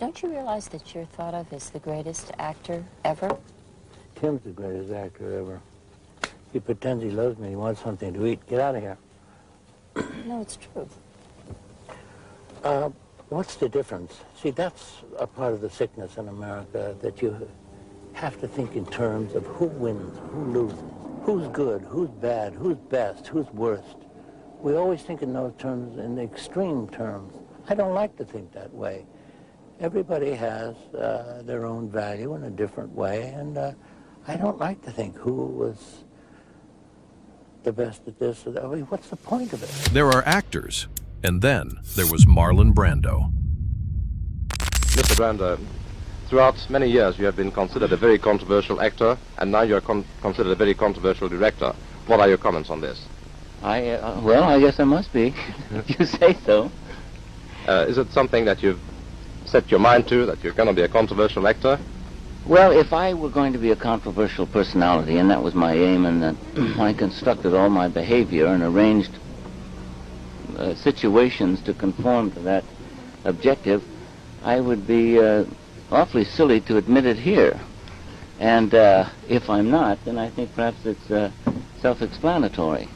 Don't you realize that you're thought of as the greatest actor ever? Tim's the greatest actor ever. He pretends he loves me. He wants something to eat. Get out of here. No, it's true. What's the difference? See, that's a part of the sickness in America, that you have to think in terms of who wins, who loses, who's good, who's bad, who's best, who's worst. We always think in those terms, in the extreme terms. I don't like to think that way. Everybody has their own value in a different way, and I don't like to think who was the best at this or that. I mean, what's the point of it? There are actors, and then there was Marlon Brando. Mr. Brando, throughout many years you have been considered a very controversial actor, and now you are considered a very controversial director. What are your comments on this? Well, I guess I must be, if you say so. Is it something that you've set your mind to, that you're going to be a controversial actor? Well, if I were going to be a controversial personality, and that was my aim, and that I constructed all my behavior and arranged situations to conform to that objective, I would be awfully silly to admit it here. And if I'm not, then I think perhaps it's self-explanatory.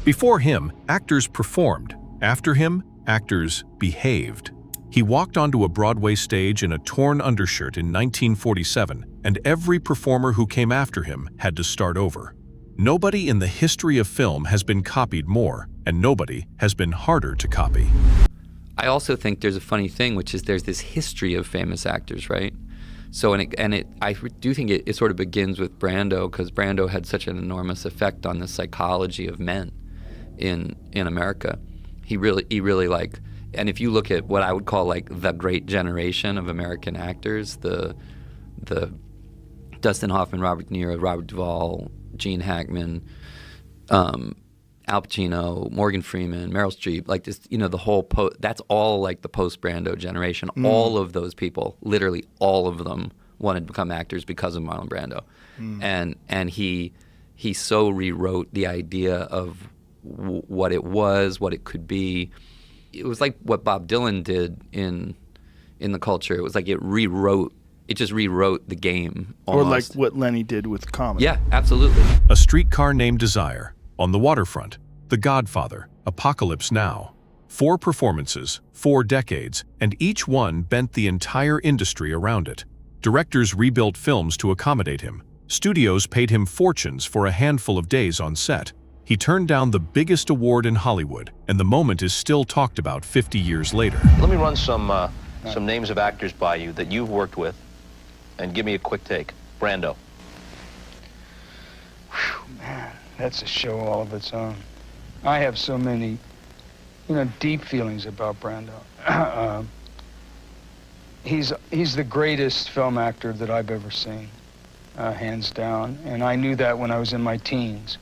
Before him, actors performed. After him, actors behaved. He walked onto a Broadway stage in a torn undershirt in 1947, and every performer who came after him had to start over. Nobody in the history of film has been copied more, and nobody has been harder to copy. I also think there's a funny thing, which is there's this history of famous actors, right? So, I do think it sort of begins with Brando, because Brando had such an enormous effect on the psychology of men in America. He really like, and if you look at what I would call like the great generation of American actors, the Dustin Hoffman, Robert De Niro, Robert Duvall, Gene Hackman, Al Pacino, Morgan Freeman, Meryl Streep, like this, the whole that's all like the post-Brando generation. All of those people, literally all of them, wanted to become actors because of Marlon Brando. And he so rewrote the idea of what it was, what it could be. It was like what Bob Dylan did in the culture. It was like it just rewrote the game almost. Or like what Lenny did with comedy. Yeah, absolutely. A Streetcar Named Desire, On the Waterfront, The Godfather, Apocalypse Now. 4 performances, 4 decades, and each one bent the entire industry around it. Directors rebuilt films to accommodate him. Studios paid him fortunes for a handful of days on set. He turned down the biggest award in Hollywood, and the moment is still talked about 50 years later. Let me run some names of actors by you that you've worked with, and give me a quick take. Brando. Whew, man, that's a show all of its own. I have so many, deep feelings about Brando. He's the greatest film actor that I've ever seen, hands down, and I knew that when I was in my teens.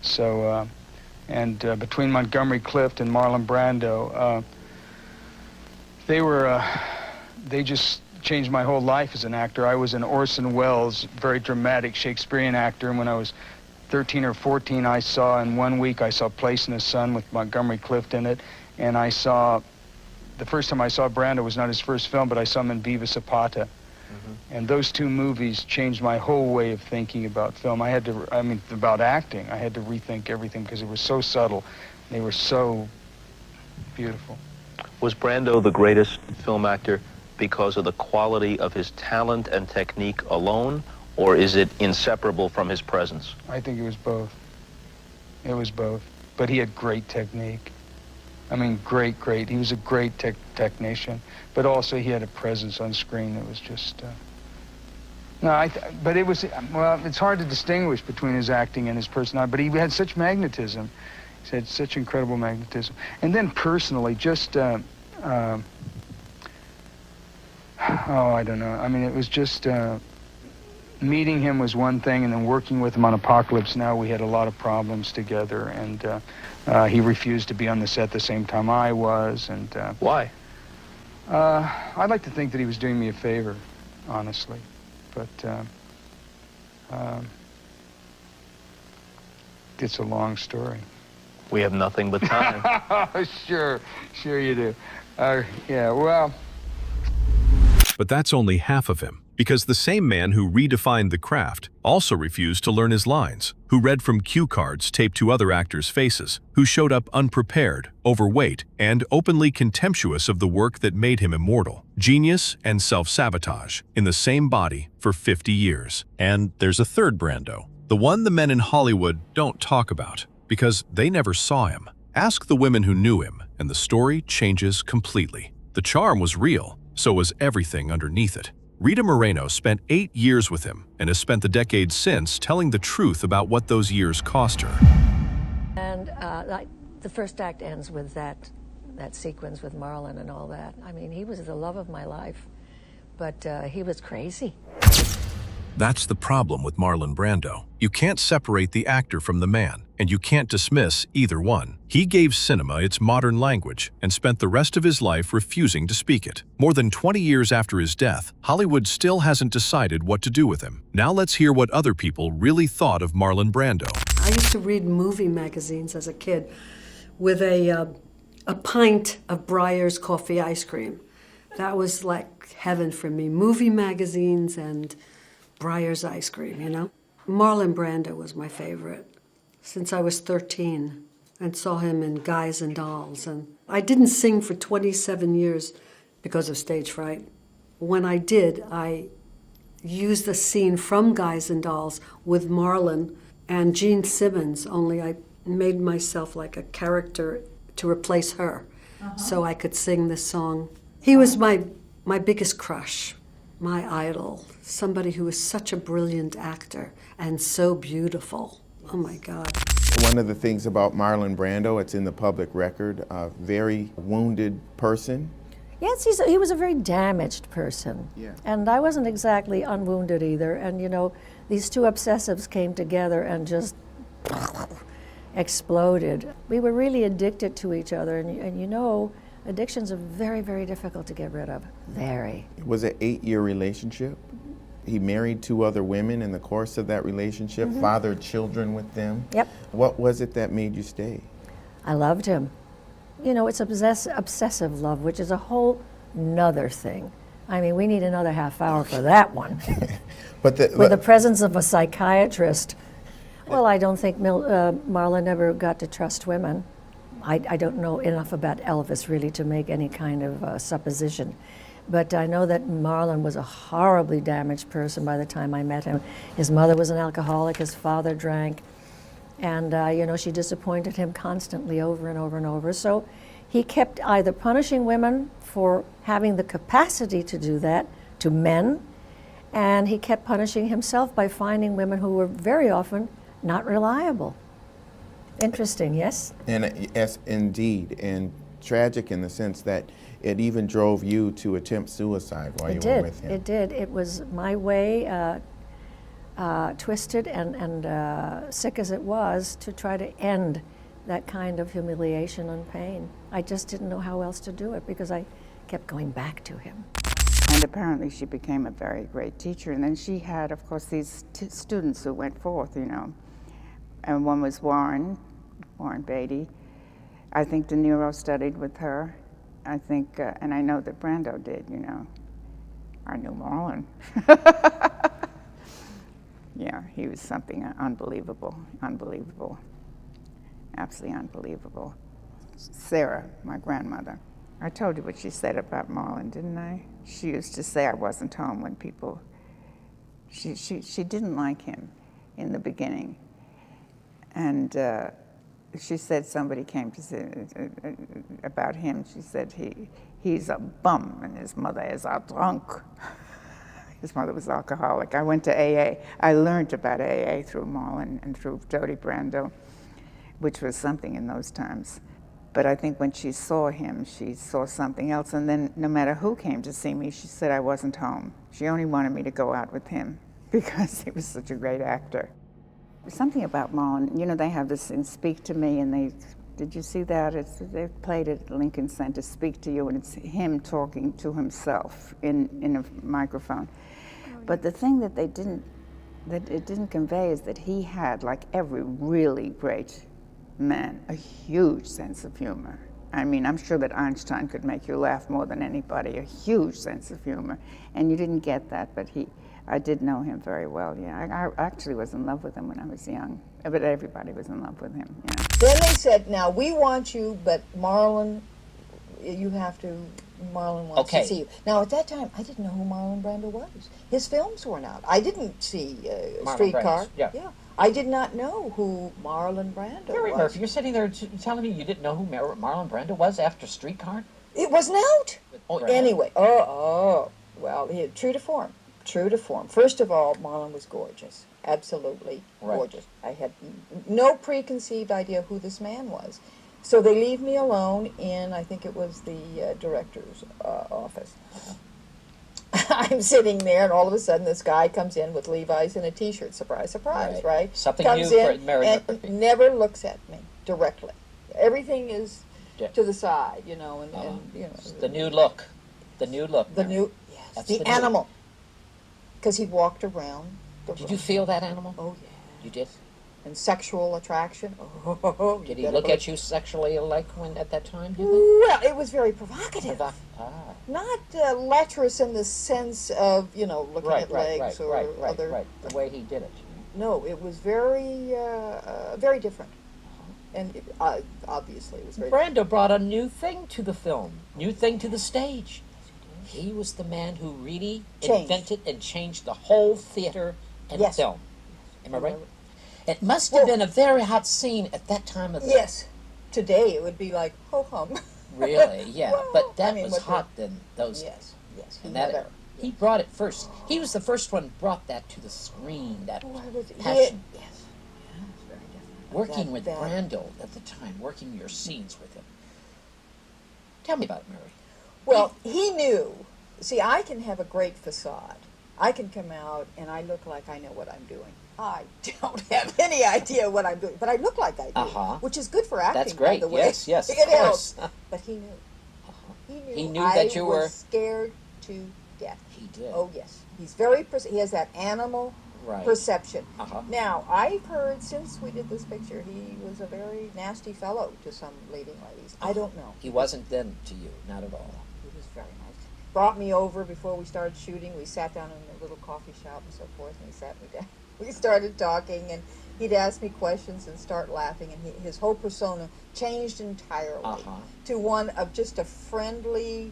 So, between Montgomery Clift and Marlon Brando, they just changed my whole life as an actor. I was an Orson Welles, very dramatic Shakespearean actor, and when I was 13 or 14, in 1 week, I saw Place in the Sun with Montgomery Clift in it, and the first time I saw Brando was not his first film, but I saw him in Viva Zapata. And those 2 movies changed my whole way of thinking about film. About acting. I had to rethink everything because it was so subtle. They were so beautiful. Was Brando the greatest film actor because of the quality of his talent and technique alone, or is it inseparable from his presence? I think it was both. It was both. But he had great technique. Great. He was a great technician, but also he had a presence on screen that was just. But it was. Well, it's hard to distinguish between his acting and his personality. But he had such magnetism. He had such incredible magnetism. And then personally, just. I don't know. It was just. Meeting him was one thing, and then working with him on Apocalypse Now, we had a lot of problems together, and he refused to be on the set the same time I was, and... Why? I'd like to think that he was doing me a favor, honestly, but it's a long story. We have nothing but time. Sure you do. Yeah, well, But that's only half of him, because the same man who redefined the craft also refused to learn his lines, who read from cue cards taped to other actors' faces, who showed up unprepared, overweight, and openly contemptuous of the work that made him immortal. Genius and self-sabotage in the same body for 50 years. And there's a third Brando, the one the men in Hollywood don't talk about, because they never saw him. Ask the women who knew him, and the story changes completely. The charm was real, so was everything underneath it. Rita Moreno spent 8 years with him and has spent the decades since telling the truth about what those years cost her. And the first act ends with that sequence with Marlon and all that. I mean, he was the love of my life, but he was crazy. That's the problem with Marlon Brando. You can't separate the actor from the man, and you can't dismiss either one. He gave cinema its modern language and spent the rest of his life refusing to speak it. More than 20 years after his death, Hollywood still hasn't decided what to do with him. Now let's hear what other people really thought of Marlon Brando. I used to read movie magazines as a kid with a pint of Breyer's coffee ice cream. That was like heaven for me. Movie magazines and Breyer's ice cream, you know? Marlon Brando was my favorite since I was 13 and saw him in Guys and Dolls. And I didn't sing for 27 years because of stage fright. When I did, I used the scene from Guys and Dolls with Marlon and Gene Simmons, only I made myself like a character to replace her so I could sing this song. He was my biggest crush. My idol, somebody who was such a brilliant actor and so beautiful. Oh my God. One of the things about Marlon Brando, it's in the public record, a very wounded person. Yes, he was a very damaged person. Yeah. And I wasn't exactly unwounded either. And you know, these two obsessives came together and just exploded. We were really addicted to each other, and you know, addictions are very, very difficult to get rid of. Very. It was an 8-year relationship. He married 2 other women in the course of that relationship, fathered children with them. Yep. What was it that made you stay? I loved him. You know, it's obsessive love, which is a whole nother thing. I mean, we need another half hour for that one. With the presence of a psychiatrist. Well, I don't think Marlon ever got to trust women. I don't know enough about Elvis really to make any kind of supposition. But I know that Marlon was a horribly damaged person by the time I met him. His mother was an alcoholic, his father drank, and you know, she disappointed him constantly over and over and over. So he kept either punishing women for having the capacity to do that to men, and he kept punishing himself by finding women who were very often not reliable. Interesting, yes? And yes, indeed, and tragic in the sense that it even drove you to attempt suicide while you were with him. It did. It was my way, twisted and sick as it was, to try to end that kind of humiliation and pain. I just didn't know how else to do it because I kept going back to him. And apparently she became a very great teacher. And then she had, of course, these students who went forth, you know. And one was Warren Beatty. I think De Niro studied with her. I think, and I know that Brando did, you know. I knew Marlon. Yeah, he was something unbelievable, absolutely unbelievable. Sarah, my grandmother, I told you what she said about Marlon, didn't I? She used to say I wasn't home when people, she didn't like him in the beginning. And she said somebody came to say about him. She said he's a bum and his mother is a drunk. His mother was alcoholic. I went to AA. I learned about AA through Marlon and through Jody Brando, which was something in those times. But I think when she saw him, she saw something else. And then no matter who came to see me, she said I wasn't home. She only wanted me to go out with him because he was such a great actor. Something about Marlon, you know, they have this in Speak to Me, and did you see that? They played it at Lincoln Center, Speak to You, and it's him talking to himself in a microphone. Oh, yeah. But the thing that it didn't convey is that he had, like every really great man, a huge sense of humor. I mean, I'm sure that Einstein could make you laugh more than anybody, a huge sense of humor. And you didn't get that, but I did know him very well, yeah. I actually was in love with him when I was young, but everybody was in love with him, yeah. Then they said, now, we want you, but Marlon, Marlon wants to see you. Now, at that time, I didn't know who Marlon Brando was. His films weren't out. I didn't see Streetcar. Yeah. I did not know who Marlon Brando Mary was. Murphy, you're sitting there telling me you didn't know who Marlon Brando was after Streetcar? It wasn't out. Oh, right. Anyway, well, true to form. True to form. First of all, Marlon was gorgeous. Absolutely gorgeous. I had no preconceived idea who this man was. So they leave me alone in, I think it was the director's office. I'm sitting there, and all of a sudden this guy comes in with Levi's and a T-shirt. Surprise, surprise, right? Something comes new in for Mary and Murphy. never looks at me directly. Everything is to the side, and you know. The new look. The new look. The new, yes. That's the animal. Because he walked around. Did you feel that animal? Oh, yeah. You did? And sexual attraction. Oh, did he look at you sexually at that time, do you think? Well, it was very provocative. Not lecherous in the sense of, looking at legs or other... Right, the way he did it. No, it was very, very different. And obviously it was very Brando brought a new thing to the film, new thing to the stage. He was the man who really invented and changed the whole theater and film. Am I right? It must have been a very hot scene at that time of the... Yes. Today it would be like, ho-hum. Really, yeah. Well, but that was hot then, those days. Yes. He brought it first. He was the first one who brought that to the screen, that passion. Yes. Yeah, it was very different. Working with Brando at the time, working your scenes with him. Tell me about it, Mary. Well, he knew. See, I can have a great facade. I can come out and I look like I know what I'm doing. I don't have any idea what I'm doing, but I look like I do, which is good for acting. That's great. By the way. Yes, it helps. But he knew. He knew that you were scared to death. He did. Oh yes, he's very. He has that animal perception. Now I've heard since we did this picture, he was a very nasty fellow to some leading ladies. I don't know. He wasn't then to you, not at all. He was very nice. Brought me over before we started shooting. We sat down in a little coffee shop and so forth, and he sat me down. We started talking, and he'd ask me questions and start laughing, and his whole persona changed entirely to one of just a friendly,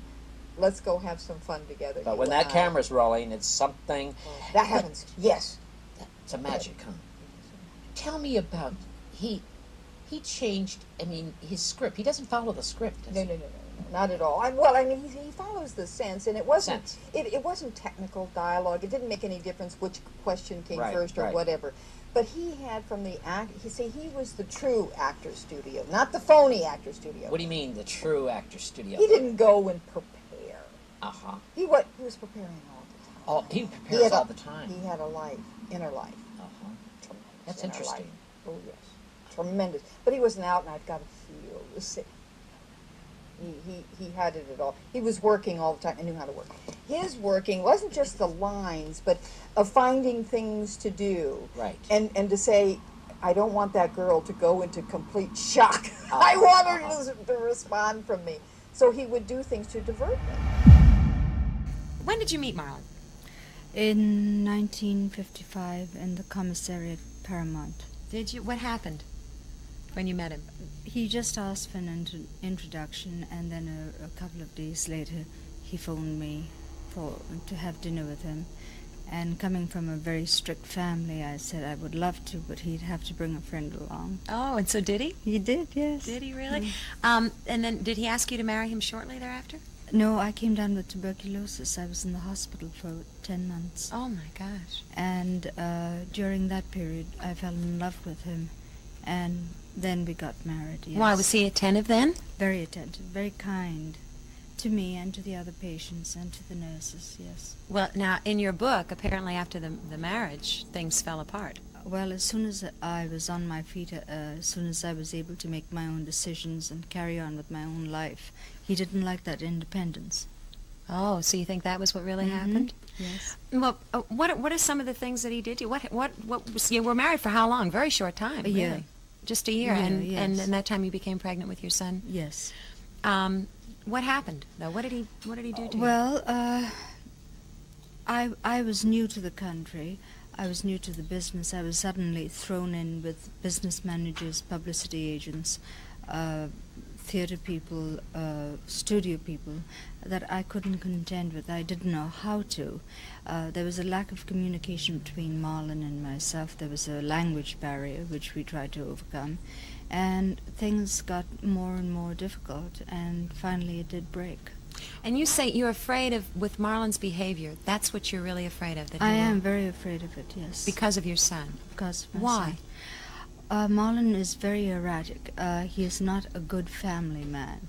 let's go have some fun together. But when that camera's rolling, it's something... that happens, yes. It's a magic, huh? Tell me about... He changed, his script. He doesn't follow the script, does he? No. Not at all. He follows the sense, and it wasn't it wasn't technical dialogue. It didn't make any difference which question came first or whatever. But he had from the he was the true actor studio, not the phony actor studio. What do you mean, the true actor studio? He didn't go and prepare. He was preparing all the time. Oh, he prepares all the time. He had a life, inner life. That's interesting. Oh yes, tremendous. But he wasn't out, and I've got to feel the sick. He had it at all. He was working all the time and knew how to work. His working wasn't just the lines, but of finding things to do. Right. And to say, I don't want that girl to go into complete shock. I want her to respond from me. So he would do things to divert me. When did you meet Marlon? In 1955 in the commissary at Paramount. Did you? What happened when you met him? He just asked for an introduction, and then a couple of days later he phoned me to have dinner with him. And coming from a very strict family, I said I would love to, but he'd have to bring a friend along. Oh, and so did he? He did, yes. Did he really? And then did he ask you to marry him shortly thereafter? No, I came down with tuberculosis. I was in the hospital for 10 months. Oh, my gosh. And during that period, I fell in love with him. And then we got married, yes. Why, was he attentive then? Very attentive, very kind to me and to the other patients and to the nurses, yes. Well, now, in your book, apparently after the marriage, things fell apart. Well, as soon as I was on my feet, as soon as I was able to make my own decisions and carry on with my own life, he didn't like that independence. Oh, so you think that was what really happened? Yes. Well, what are some of the things that he did to you? What you were married for how long? Very short time, really. A year. Just a year, yes. And that time you became pregnant with your son? Yes. What happened, though? What did he do to you? Well, I was new to the country. I was new to the business. I was suddenly thrown in with business managers, publicity agents, theater people, studio people that I couldn't contend with. I didn't know how to. There was a lack of communication between Marlon and myself. There was a language barrier which we tried to overcome. And things got more and more difficult, and finally it did break. And you say you're afraid of, with Marlon's behavior, that's what you're really afraid of? That I am very afraid of it, yes. Because of your son? Because of my Why? son. Marlon is very erratic. He is not a good family man.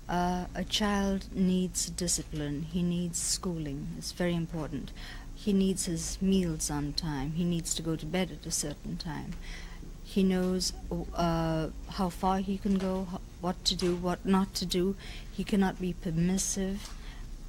A child needs discipline. He needs schooling. It's very important. He needs his meals on time. He needs to go to bed at a certain time. He knows how far he can go, what to do, what not to do. He cannot be permissive.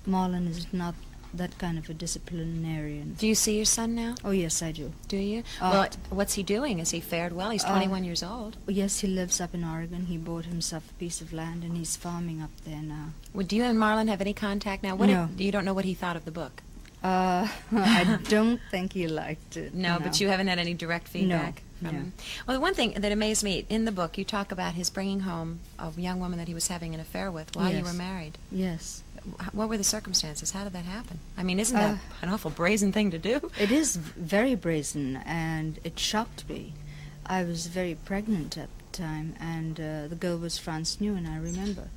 Marlon is not that kind of a disciplinarian. Do you see your son now? Oh, yes, I do. Do you? Well, what's he doing? Has he fared well? He's 21 years old. Yes, he lives up in Oregon. He bought himself a piece of land, and he's farming up there now. Well, do you and Marlon have any contact now? No. You don't know what he thought of the book? I don't think he liked it. No, but you haven't had any direct feedback from No. him? Well, the one thing that amazed me, in the book, you talk about his bringing home a young woman that he was having an affair with while you were married. Yes. What were the circumstances? How did that happen? I mean, isn't that an awful brazen thing to do? It is very brazen, and it shocked me. I was very pregnant at the time, and the girl was France New, and I remember.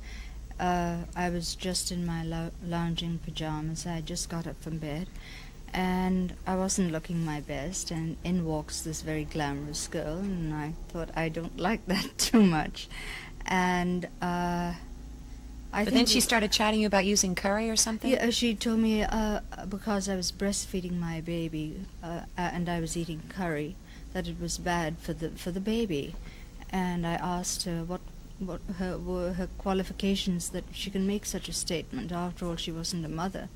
I was just in my lounging pajamas. I had just got up from bed, and I wasn't looking my best, and in walks this very glamorous girl, and I thought, I don't like that too much. And But then she started chatting you about using curry or something? Yeah, she told me because I was breastfeeding my baby and I was eating curry, that it was bad for the baby. And I asked her what were her qualifications that she can make such a statement. After all, she wasn't a mother.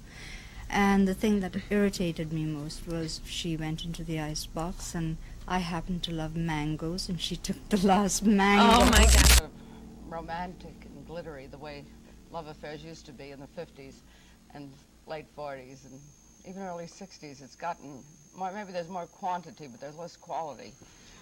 And the thing that irritated me most was she went into the ice box, and I happened to love mangoes, and she took the last mango. Oh, my God. Romantic and glittery, the way love affairs used to be in the 50s and late 40s and even early 60s. It's gotten more, maybe there's more quantity, but there's less quality.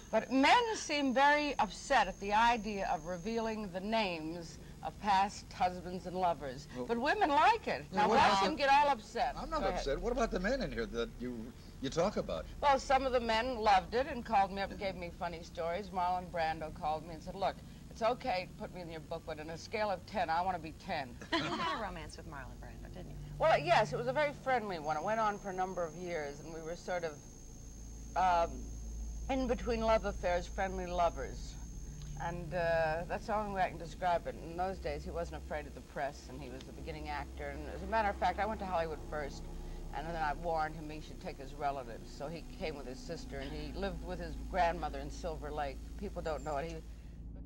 But men seem very upset at the idea of revealing the names of past husbands and lovers. Well, but women like it. Now, why do you get all upset? I'm not upset. What about the men in here that you talk about? Well, some of the men loved it and called me up and gave me funny stories. Marlon Brando called me and said, look, it's okay to put me in your book, but on a scale of 10, I want to be 10. You had a romance with Marlon Brando, didn't you? Well, yes, it was a very friendly one. It went on for a number of years, and we were sort of in between love affairs, friendly lovers. And that's the only way I can describe it. In those days, he wasn't afraid of the press, and he was a beginning actor. And as a matter of fact, I went to Hollywood first, and then I warned him he should take his relatives. So he came with his sister, and he lived with his grandmother in Silver Lake. People don't know it.